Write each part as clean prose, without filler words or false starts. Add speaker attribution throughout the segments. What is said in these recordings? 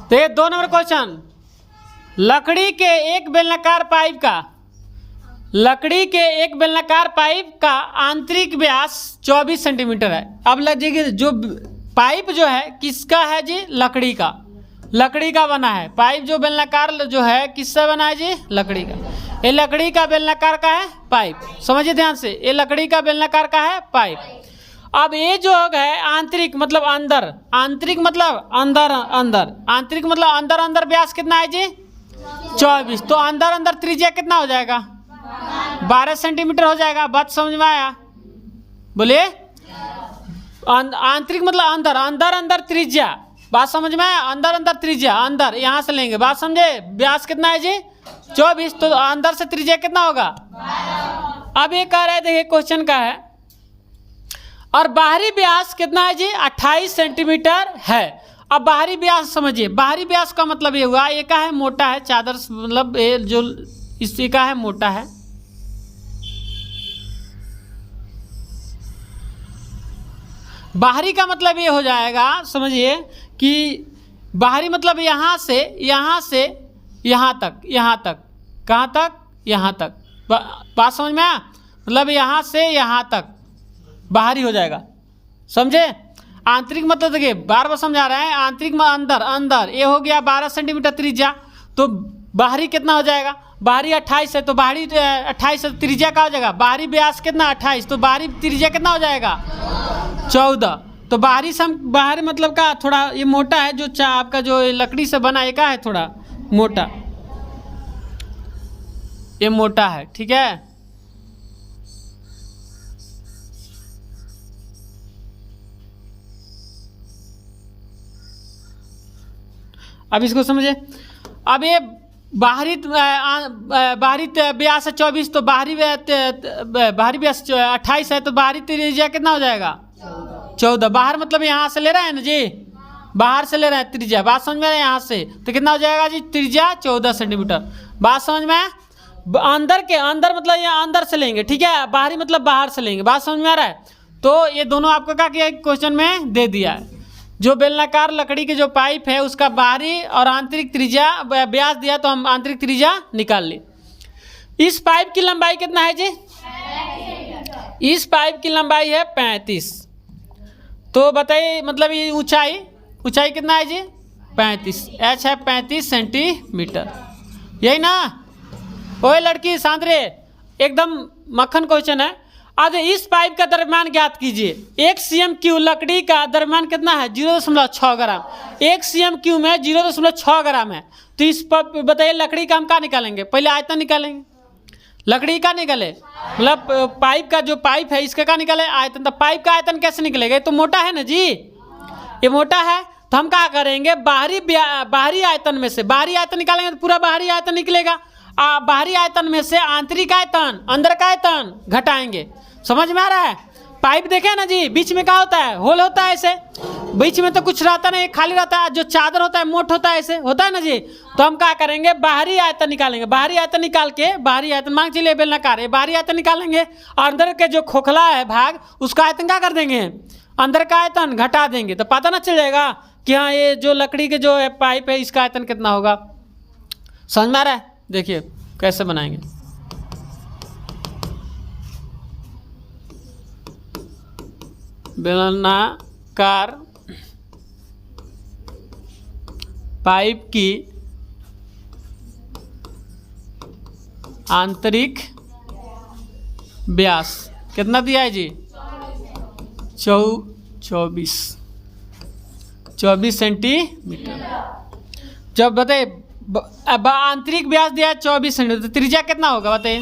Speaker 1: तो ये 2 number question, लकड़ी के एक बेलनाकार पाइप का आंतरिक व्यास 24 सेंटीमीटर है। अब लगेगी जो पाइप जो है किसका है जी? लकड़ी का बना है। पाइप जो बेलनाकार जो है किससे बना है जी? लकड़ी का। ये लकड़ी का बेलनाकार का है पाइप, समझिए ध्यान से, ये लकड़ी का बेलनाकार का है पाइप। अब ये जो है आंतरिक मतलब अंदर, आंतरिक मतलब अंदर व्यास कितना है जी? 24। तो अंदर त्रिज्या कितना हो जाएगा? 12 सेंटीमीटर हो जाएगा। बात समझ में आया? बोलिए। आंतरिक मतलब अंदर त्रिज्या, बात समझ में आया? अंदर त्रिज्या, अंदर यहाँ से लेंगे, बात समझे? व्यास कितना है जी? 24। तो अंदर से त्रिज्या कितना होगा? अब ये कह रहे हैं, देखिए क्वेश्चन का है, और बाहरी व्यास कितना है जी? 28 सेंटीमीटर है। अब बाहरी व्यास समझिए, बाहरी व्यास का मतलब ये हुआ, ये का है मोटा है, चादर मतलब ये जो इसी का है मोटा है, बाहरी का मतलब ये हो जाएगा, समझिए कि बाहरी मतलब यहाँ से यहाँ तक, कहाँ तक? यहाँ तक। बात समझ में आया? मतलब यहाँ से यहाँ तक बाहरी हो जाएगा, समझे? आंतरिक मतलब देखिए बार बार समझा रहे हैं, आंतरिक में अंदर ये हो गया 12 सेंटीमीटर त्रिज्या, तो बाहरी कितना हो जाएगा? बाहरी 28 है, तो बाहरी 28 है, त्रिज्या का हो जाएगा, बाहरी व्यास कितना? 28, तो बाहरी त्रिज्या कितना हो जाएगा? 14। तो बाहरी मतलब का थोड़ा ये मोटा है, जो आपका जो लकड़ी से बना है का है थोड़ा मोटा, ये मोटा है, ठीक है। अब इसको समझिए। अब ये बाहरी व्यास है 24, तो बाहरी व्यास 28 है, तो बाहरी त्रिज्या कितना हो जाएगा? 14। बाहर मतलब यहाँ से ले रहे हैं ना जी, बाहर से ले रहे हैं त्रिज्या, बात समझ में? यहाँ से तो कितना हो जाएगा जी? त्रिज्या 14 सेंटीमीटर। बात समझ में? अंदर मतलब यहाँ अंदर से लेंगे, ठीक है, बाहरी मतलब बाहर से लेंगे, बात समझ में आ रहा है? तो ये दोनों आपको क्या किया क्वेश्चन में दे दिया है। जो बेलनाकार लकड़ी के जो पाइप है उसका बाहरी और आंतरिक त्रिज्या व्यास दिया, तो हम आंतरिक त्रिज्या निकाल ली। इस पाइप की लंबाई कितना है जी? इस पाइप की लंबाई है 35। तो बताइए मतलब ये ऊंचाई कितना है जी? 35। एच है 35 सेंटीमीटर, यही ना? ओए लड़की शांत रे, एकदम मक्खन क्वेश्चन है। अब इस पाइप का द्रव्यमान ज्ञात कीजिए। 1 cm³ लकड़ी का द्रव्यमान कितना है? 0.6 ग्राम। 1 cm³ में 0.6 ग्राम है, तो इस पर बताइए लकड़ी का हम क्या निकालेंगे? पहले आयतन निकालेंगे, लकड़ी का निकले मतलब पाइप का जो पाइप है इसका क्या निकले? आयतन। तो पाइप का आयतन कैसे निकलेगा? ये तो मोटा है ना जी, ये मोटा है, तो हम क्या करेंगे? बाहरी आयतन में से बाहरी आयतन निकालेंगे तो पूरा बाहरी आयतन निकलेगा। बाहरी आयतन में से आंतरिक आयतन, अंदर का आयतन घटाएंगे। समझ में आ रहा है? पाइप देखे ना जी, बीच में क्या होता है? होल होता है, ऐसे बीच में तो कुछ रहता नहीं, खाली रहता है। जो चादर होता है मोट होता है, ऐसे होता है ना जी। तो हम क्या करेंगे? बाहरी आयतन निकालेंगे। बाहरी आयतन निकाल के, बाहरी आयतन मांग चलिए बेलनाकार है, बाहरी आयतन निकालेंगे, और अंदर के जो खोखला है भाग उसका आयतन क्या कर देंगे? अंदर का आयतन घटा देंगे, तो पता ना चल जाएगा कि हाँ ये जो लकड़ी के जो पाइप है इसका आयतन कितना होगा। समझ में आ रहा है? देखिए कैसे बनाएंगे। बेलनाकार पाइप की आंतरिक व्यास कितना दिया है जी? 24 सेंटीमीटर। जब बताइए आंतरिक व्यास दिया है 24 सेंटीमीटर, तो त्रिज्या कितना होगा बताइए?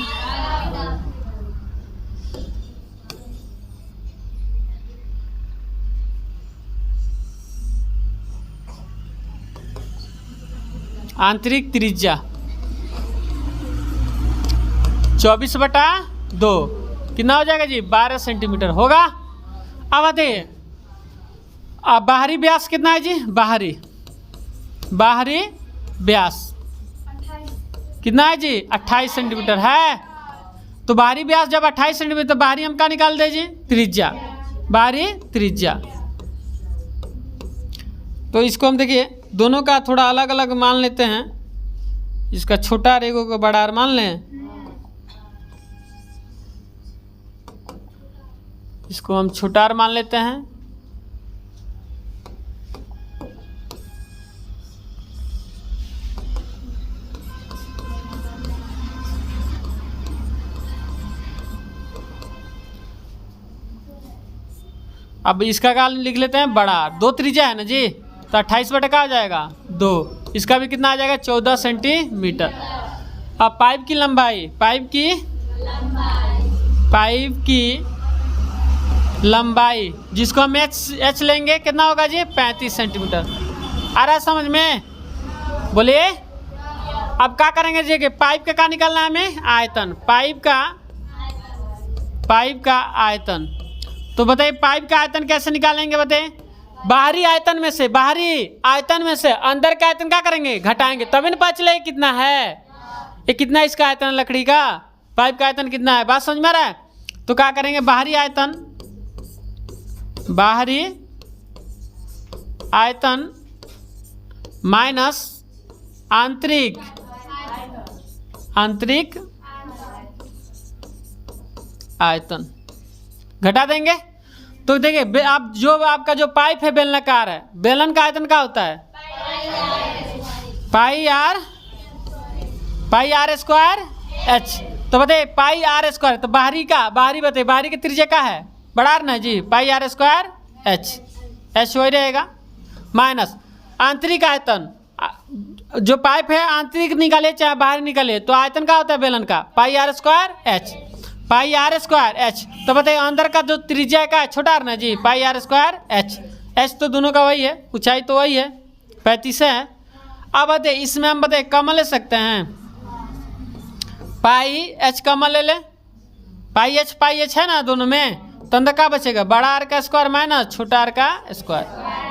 Speaker 1: आंतरिक त्रिज्या 24/2 कितना हो जाएगा जी? 12 सेंटीमीटर होगा। अब बताइए बाहरी व्यास कितना है जी? बाहरी व्यास कितना है जी? 28 सेंटीमीटर है। तो बाहरी व्यास जब 28 सेंटीमीटर, तो बाहरी हम क्या निकाल दे जी? त्रिज्या, बाहरी त्रिज्या। तो इसको हम देखिए दोनों का थोड़ा अलग अलग मान लेते हैं। इसका छोटा R एगो का बड़ा R मान लें। इसको हम छोटा R मान लेते हैं। अब इसका का लिख लेते हैं बड़ा R। 2 त्रिज्या है ना जी, तो 28 बटे का हो जाएगा 2। इसका भी कितना आ जाएगा 14 सेंटीमीटर। अब पाइप की लंबाई, पाइप की लंबाई जिसको हम एच लेंगे कितना होगा जी 35 सेंटीमीटर। आ रहा है समझ में? बोलिए। अब क्या करेंगे जी कि पाइप का निकालना है हमें आयतन, पाइप का आयतन। तो बताइए पाइप का आयतन कैसे निकालेंगे बताइए? बाहरी आयतन में से अंदर का आयतन क्या करेंगे घटाएंगे, तभी ना पता चलेगा कितना है। ये कितना इसका आयतन लकड़ी का, पाइप का आयतन कितना है, बात समझ में आ रहा है? तो क्या करेंगे बाहरी आयतन माइनस आंतरिक आयतन घटा देंगे। तो देखिए आप जो आपका जो पाइप है बेलनाकार है, बेलन का आयतन क्या होता है पाई आर स्क्वायर एच। तो बताइए पाई आर स्क्वायर, तो बाहरी बताइए बाहरी की त्रिज्या का है बड़ा R ना जी, पाई आर स्क्वायर एच वही रहेगा माइनस आंतरिक आयतन। जो पाइप है आंतरिक निकाले चाहे बाहर निकाले तो आयतन का होता है बेलन का पाई आर स्क्वायर एच। तो बताइए अंदर का जो त्रिज्या का है छोटा R ना जी, पाई आर स्क्वायर एच तो दोनों का वही है, ऊंचाई तो वही है 35 है। अब बताइए इसमें हम बताइए कॉमन ले सकते हैं, पाई एच कॉमन ले लें, पाई एच है ना दोनों में, तो अंदर क्या बचेगा बड़ा R का स्क्वायर माइनस छोटा R का स्क्वायर,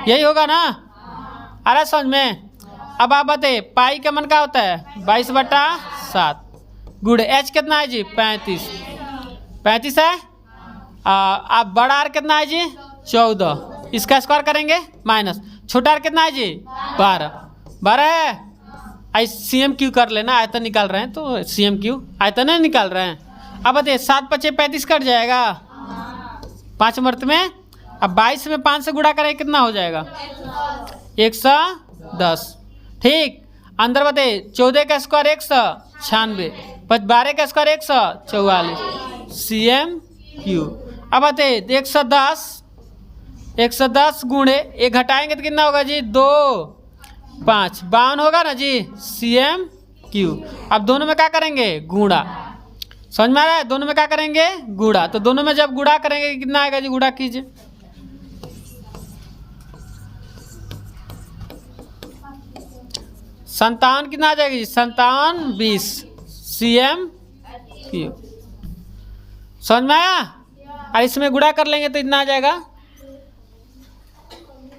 Speaker 1: यही होगा ना? आ रहा समझ में? अब आप बताइए पाई का मन क्या होता है 22/7 गुड़े एच कितना है जी 35 है। आप बड़ा R कितना है जी 14, इसका स्क्वायर करेंगे माइनस छोटा R कितना है जी 12 है। आई CMQ कर लेना, आयतन निकाल रहे हैं तो CMQ आयतन नहीं निकाल रहे हैं। अब बताइए 7 × 5 = 35 कट जाएगा 5 मर्त में। अब 22 में 5 से गुणा करें कितना हो जाएगा 110। ठीक, अंदर बताइए 14 का स्क्वायर 196, 12 का स्क्वायर 144 CMQ। अब बताइए 110 गुणे ये घटाएंगे तो कितना होगा जी 2 5 52 होगा ना जी CMQ। अब दोनों में क्या करेंगे गुणा, समझ में आ रहा है? दोनों में क्या करेंगे गुणा, तो दोनों में जब गुणा करेंगे कितना आएगा जी, गुणा कीजिए। संतावन कितना आ जाएगी जी 57 CMQ। समझ में आया? और इसमें गुणा कर लेंगे तो इतना आ जाएगा।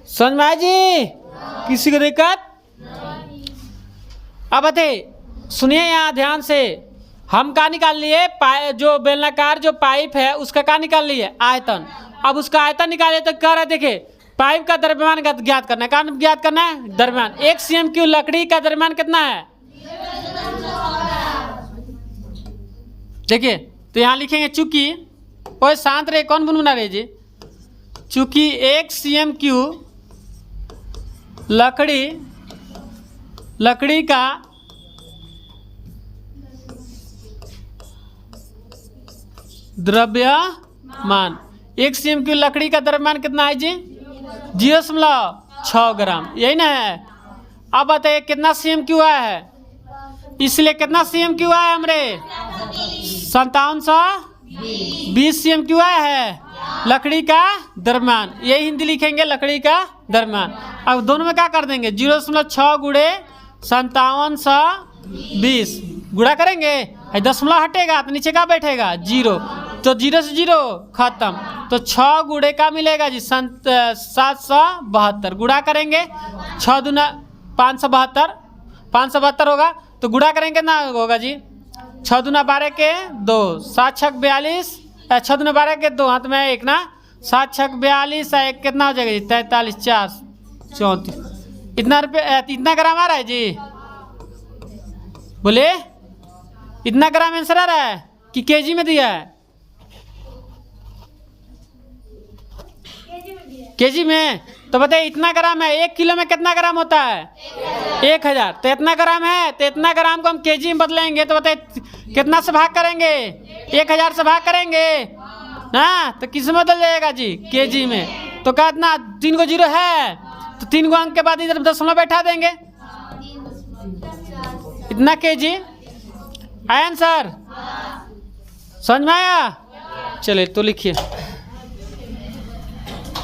Speaker 1: समझ में आया जी? किसी को दिक्कत? अब बताइए सुनिए यहाँ ध्यान से, हम क्या निकाल लिए जो बेलनाकार जो पाइप है उसका क्या निकाल लिए आयतन। अब उसका आयतन निकाले तो कह रहा है देखिए पाइप का द्रव्यमान ज्ञात करना है, क्या ज्ञात करना है द्रव्यमान। 1 CMQ लकड़ी का द्रव्यमान कितना है देखिए, तो यहाँ लिखेंगे चूंकि ओए शांत रहे, कौन बुनबुना रहे जी, चूंकि 1 CMQ लकड़ी का द्रव्यमान, 1 CMQ लकड़ी का द्रव्यमान कितना है जी 0.6 ग्राम, यही ना है। अब बताइए कितना CMQ आया है, इसलिए कितना CMQ आया हमरे 5720 CMQ आया है लकड़ी का द्रव्यमान, यही हिंदी लिखेंगे लकड़ी का द्रव्यमान। अब दोनों में क्या कर देंगे 0.6 गुणे 5720 गुणा करेंगे, दशमलव हटेगा तो नीचे क्या बैठेगा 0, तो 0 से 0 खत्म, तो 6 गुणे का मिलेगा जी 772 गुणा करेंगे 6 दूना 572 होगा, तो गुणा करेंगे ना होगा जी 6 दूना 12 के 2 7 6 42 6 दूना 12 के 2 हाथ में 1 ना 7 6 42 1 कितना हो जाएगा जी 43 4 34 इतना रुपये इतना ग्राम आ रहा है जी? बोले इतना ग्राम आंसर आ रहा है कि केजी में दिया है? केजी में। तो बताइए इतना ग्राम है, 1 किलो में कितना ग्राम होता है? 1000। तो इतना ग्राम है, तो इतना ग्राम को हम केजी में बदलेंगे तो बताइए कितना से भाग करेंगे? 1000 से भाग करेंगे। हाँ, तो किस में बदल जाएगा जी? केजी में। तो क्या इतना 3 को 0 है तो 3 को अंक के बाद इधर दशमलव बैठा देंगे। इतना केजी आया आंसर? समझ में आया? चलिए तो लिखिए।